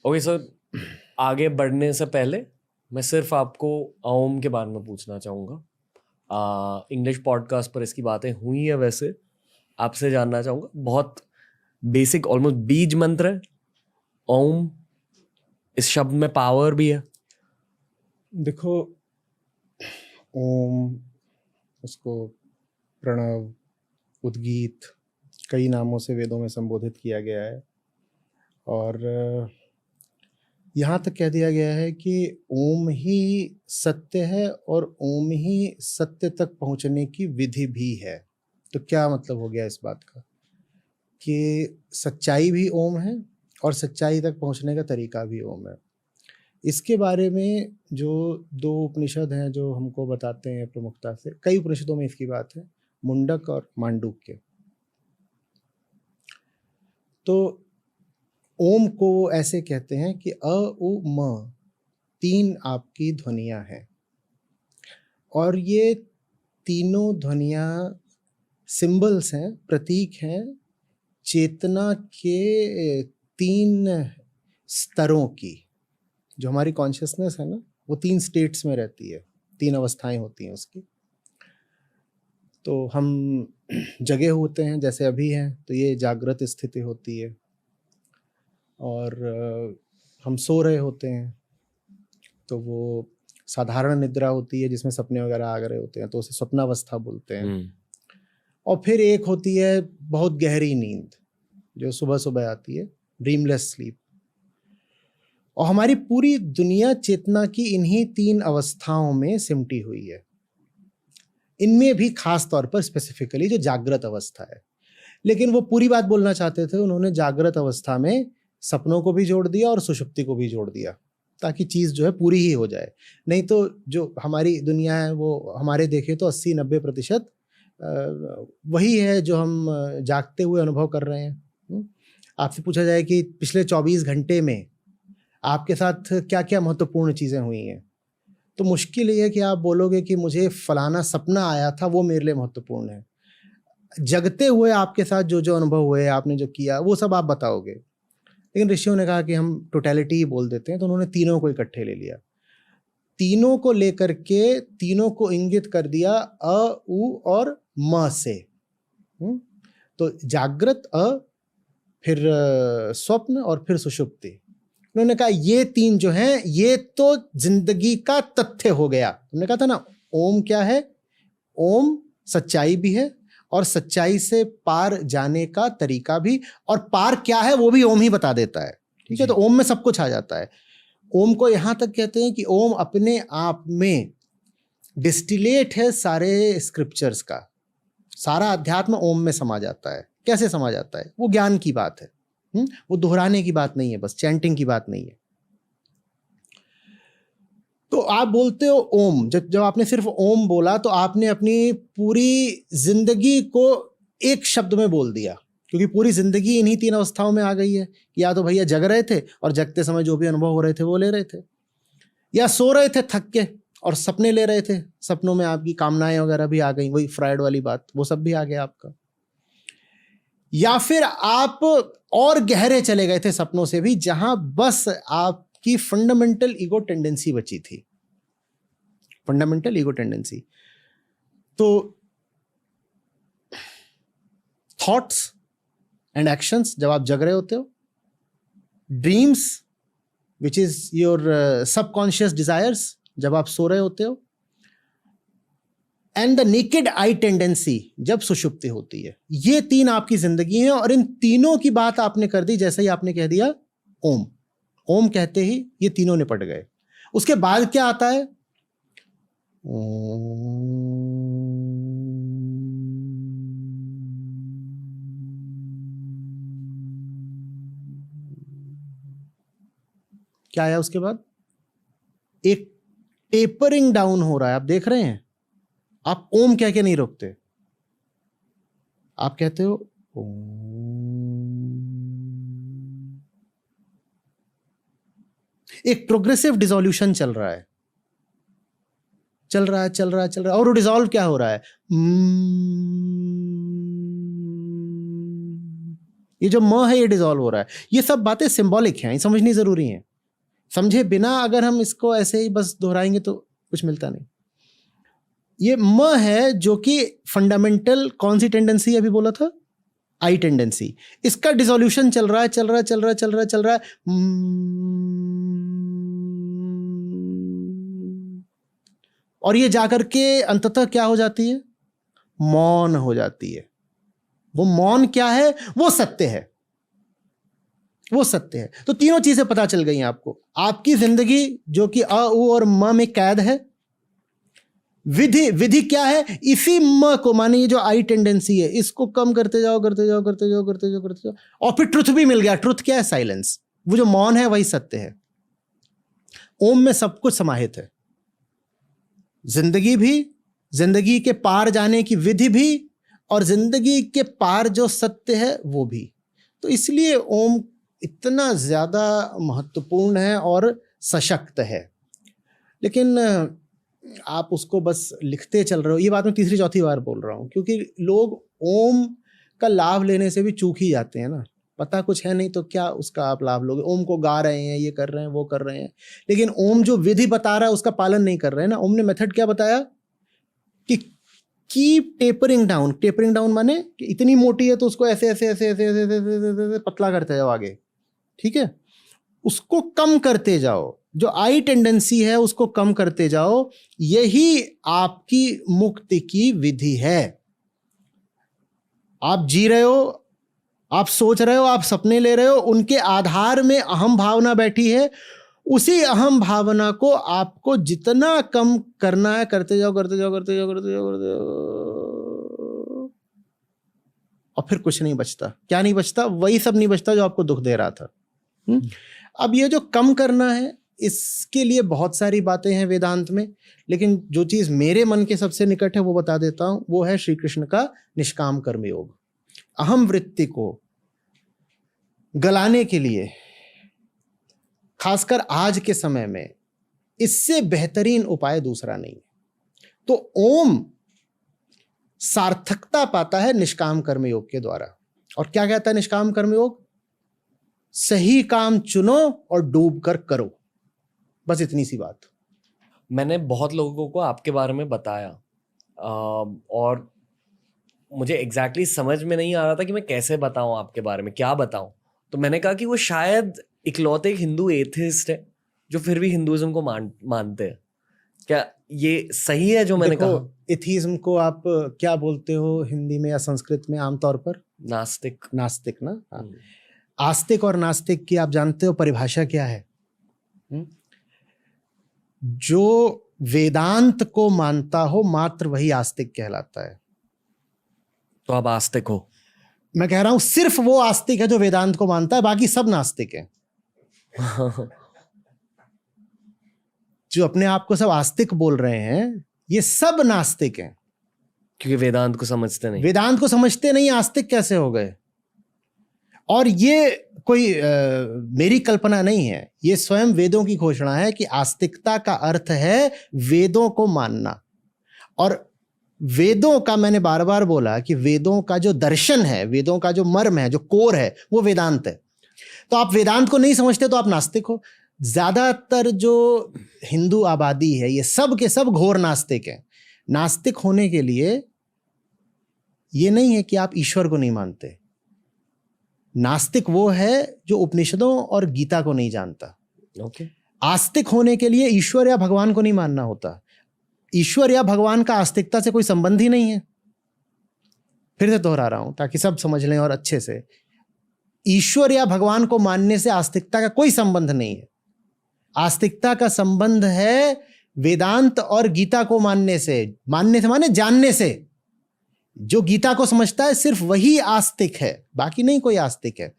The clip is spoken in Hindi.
ओके सर, आगे बढ़ने से पहले मैं सिर्फ आपको ओम के बारे में पूछना चाहूँगा। इंग्लिश पॉडकास्ट पर इसकी बातें हुई है, वैसे आपसे जानना चाहूँगा। बहुत बेसिक, ऑलमोस्ट बीज मंत्र है ओम। इस शब्द में पावर भी है। देखो, ओम, उसको प्रणव, उद्गीत, कई नामों से वेदों में संबोधित किया गया है। और यहाँ तक कह दिया गया है कि ओम ही सत्य है और ओम ही सत्य तक पहुँचने की विधि भी है। तो क्या मतलब हो गया इस बात का कि सच्चाई भी ओम है और सच्चाई तक पहुँचने का तरीका भी ओम है। इसके बारे में जो 2 उपनिषद हैं जो हमको बताते हैं प्रमुखता से, कई उपनिषदों में इसकी बात है, मुंडक और मांडूक्य। तो ओम को वो ऐसे कहते हैं कि अ, उ, म 3 आपकी ध्वनियाँ हैं और ये तीनों ध्वनियाँ सिंबल्स हैं, प्रतीक हैं चेतना के 3 स्तरों की। जो हमारी कॉन्शियसनेस है ना, वो 3 स्टेट्स में रहती है, 3 अवस्थाएं होती हैं उसकी। तो हम जगे होते हैं जैसे अभी हैं, तो ये जागृत स्थिति होती है। और हम सो रहे होते हैं तो वो साधारण निद्रा होती है जिसमें सपने वगैरह आ रहे होते हैं, तो उसे स्वप्नावस्था बोलते हैं। और फिर एक होती है बहुत गहरी नींद जो सुबह सुबह आती है, ड्रीमलेस स्लीप। और हमारी पूरी दुनिया चेतना की इन्हीं 3 अवस्थाओं में सिमटी हुई है। इनमें भी खास तौर पर स्पेसिफिकली जो जागृत अवस्था है। लेकिन वो पूरी बात बोलना चाहते थे, उन्होंने जागृत अवस्था में सपनों को भी जोड़ दिया और सुषुप्ति को भी जोड़ दिया, ताकि चीज़ जो है पूरी ही हो जाए। नहीं तो जो हमारी दुनिया है वो हमारे देखें तो 80-90% वही है जो हम जागते हुए अनुभव कर रहे हैं। आपसे पूछा जाए कि पिछले 24 घंटे में आपके साथ क्या क्या महत्वपूर्ण चीज़ें हुई हैं, तो मुश्किल ये है कि आप बोलोगे कि मुझे फलाना सपना आया था, वो मेरे लिए महत्वपूर्ण है। जगते हुए आपके साथ जो जो अनुभव हुए, आपने जो किया, वो सब आप बताओगे। लेकिन ऋषियों ने कहा कि हम टोटलिटी ही बोल देते हैं, तो उन्होंने तीनों को इकट्ठे ले लिया। तीनों को लेकर के तीनों को इंगित कर दिया अ, उ और म से। तो जागृत अ, फिर स्वप्न और फिर सुषुप्ति। उन्होंने कहा ये 3 जो हैं ये तो जिंदगी का तथ्य हो गया। तुमने कहा था ना ओम क्या है? ओम सच्चाई भी है और सच्चाई से पार जाने का तरीका भी, और पार क्या है वो भी ओम ही बता देता है। ठीक है, तो ओम में सब कुछ आ जाता है। ओम को यहां तक कहते हैं कि ओम अपने आप में डिस्टिलेट है सारे स्क्रिप्चर्स का। सारा अध्यात्म ओम में समा जाता है। कैसे समा जाता है? वो ज्ञान की बात है। वो दोहराने की बात नहीं है, बस चैंटिंग की बात नहीं है। तो आप बोलते हो ओम, जब आपने सिर्फ ओम बोला तो आपने अपनी पूरी जिंदगी को एक शब्द में बोल दिया, क्योंकि पूरी जिंदगी इन्हीं 3 अवस्थाओं में आ गई है। या तो भैया जग रहे थे और जगते समय जो भी अनुभव हो रहे थे वो ले रहे थे, या सो रहे थे थक के और सपने ले रहे थे, सपनों में आपकी कामनाएं वगैरह भी आ गई, वही फ्राइड वाली बात, वो सब भी आ गया आपका। या फिर आप और गहरे चले गए थे सपनों से भी, जहां बस आपकी फंडामेंटल ईगो टेंडेंसी बची थी। Fundamental ego tendency. तो थॉट्स एंड एक्शंस जब आप जग रहे होते हो, dreams which is your subconscious desires जब आप सो रहे होते हो, and the naked eye tendency जब सुषुप्ति होती है। ये 3 आपकी जिंदगी है और इन तीनों की बात आपने कर दी जैसे ही आपने कह दिया ओम। ओम कहते ही ये तीनों निपट गए। उसके बाद क्या आता है? क्या आया उसके बाद? एक टेपरिंग डाउन हो रहा है। आप देख रहे हैं, आप ओम कह के नहीं रोकते, आप कहते हो ओम। एक प्रोग्रेसिव डिसोल्यूशन चल रहा है, चल रहा है, चल रहा है, चल रहा है, और वो डिसॉल्व क्या हो रहा है? ये जो म है ये डिसॉल्व हो रहा है। ये सब बातें सिंबॉलिक हैं, ये समझनी जरूरी हैं। समझे बिना अगर हम इसको ऐसे ही बस दोहराएंगे तो कुछ मिलता नहीं। ये म है जो कि फंडामेंटल कौन सी टेंडेंसी अभी बोला था, आई टेंडेंसी। इसका डिसोल्यूशन चल रहा है। और ये जाकर के अंततः क्या हो जाती है, मौन हो जाती है। वो मौन क्या है, वो सत्य है, वो सत्य है। तो तीनों चीजें पता चल गई आपको। आपकी जिंदगी जो कि अ उ और म में कैद है। विधि क्या है, इसी म को, माने ये जो आई टेंडेंसी है, इसको कम करते जाओ और फिर ट्रुथ भी मिल गया। ट्रुथ क्या है, साइलेंस। वो जो मौन है वही सत्य है। ओम में सब कुछ समाहित है, जिंदगी भी, जिंदगी के पार जाने की विधि भी, और जिंदगी के पार जो सत्य है वो भी। तो इसलिए ओम इतना ज्यादा महत्वपूर्ण है और सशक्त है। लेकिन आप उसको बस लिखते चल रहे हो। ये बात मैं तीसरी चौथी बार बोल रहा हूँ, क्योंकि लोग ओम का लाभ लेने से भी चूक ही जाते हैं ना। पता कुछ है नहीं तो क्या उसका आप लाभ लोगे। ओम को गा रहे हैं, ये कर रहे हैं, वो कर रहे हैं, लेकिन ओम जो विधि बता रहा है उसका पालन नहीं कर रहे हैं ना। ओम ने मेथड क्या बताया कि keep tapering down. Tapering down माने कि इतनी मोटी है तो उसको ऐसे ऐसे ऐसे ऐसे ऐसे ऐसे ऐसे ऐसे ऐसे पतला करते जाओ आगे, ठीक है। उसको कम करते जाओ, जो आई टेंडेंसी है उसको कम करते जाओ। यही आपकी मुक्ति की विधि है। आप जी रहे हो, आप सोच रहे हो, आप सपने ले रहे हो, उनके आधार में अहम भावना बैठी है। उसी अहम भावना को आपको जितना कम करना है करते जाओ और फिर कुछ नहीं बचता। क्या नहीं बचता, वही सब नहीं बचता जो आपको दुख दे रहा था। अब ये जो कम करना है, इसके लिए बहुत सारी बातें हैं वेदांत में, लेकिन जो चीज मेरे मन के सबसे निकट है वो बता देता हूं। वो है श्री कृष्ण का निष्काम कर्म योग। अहम वृत्ति को गलाने के लिए, खासकर आज के समय में, इससे बेहतरीन उपाय दूसरा नहीं है। तो ओम सार्थकता पाता है निष्काम कर्म योग के द्वारा। और क्या कहता है निष्काम कर्म योग? सही काम चुनो और डूब कर करो। बस इतनी सी बात। मैंने बहुत लोगों को आपके बारे में बताया और मुझे एग्जैक्टली समझ में नहीं आ रहा था कि मैं कैसे बताऊं आपके बारे में, क्या बताऊं। तो मैंने कहा कि वो शायद इकलौते एक हिंदू एथिस्ट है जो फिर भी हिंदुइज्म को मानते हैं। क्या ये सही है जो मैंने कहा? एथिज्म को आप क्या बोलते हो हिंदी में या संस्कृत में आमतौर पर? नास्तिक। नास्तिक ना। हाँ। आस्तिक और नास्तिक की आप जानते हो परिभाषा क्या है? जो वेदांत को मानता हो मात्र वही आस्तिक कहलाता है। तो आप आस्तिक हो? मैं कह रहा हूं सिर्फ वो आस्तिक है जो वेदांत को मानता है, बाकी सब नास्तिक है। जो अपने आप को सब आस्तिक बोल रहे हैं ये सब नास्तिक हैं, क्योंकि वेदांत को समझते नहीं। वेदांत को समझते नहीं, आस्तिक कैसे हो गए? और ये कोई मेरी कल्पना नहीं है, ये स्वयं वेदों की घोषणा है कि आस्तिकता का अर्थ है वेदों को मानना। और वेदों का, मैंने बार बार बोला कि वेदों का जो दर्शन है, वेदों का जो मर्म है, जो कोर है, वो वेदांत है। तो आप वेदांत को नहीं समझते तो आप नास्तिक हो। ज्यादातर जो हिंदू आबादी है ये सब के सब घोर नास्तिक हैं। नास्तिक होने के लिए ये नहीं है कि आप ईश्वर को नहीं मानते। नास्तिक वो है जो उपनिषदों और गीता को नहीं जानता। ओके। आस्तिक होने के लिए ईश्वर या भगवान को नहीं मानना होता। ईश्वर या भगवान का आस्तिकता से कोई संबंध ही नहीं है। फिर से दोहरा रहा हूं ताकि सब समझ लें और अच्छे से। ईश्वर या भगवान को मानने से आस्तिकता का कोई संबंध नहीं है। आस्तिकता का संबंध है वेदांत और गीता को मानने से। मानने से माने जानने से। जो गीता को समझता है सिर्फ वही आस्तिक है, बाकी नहीं कोई आस्तिक है।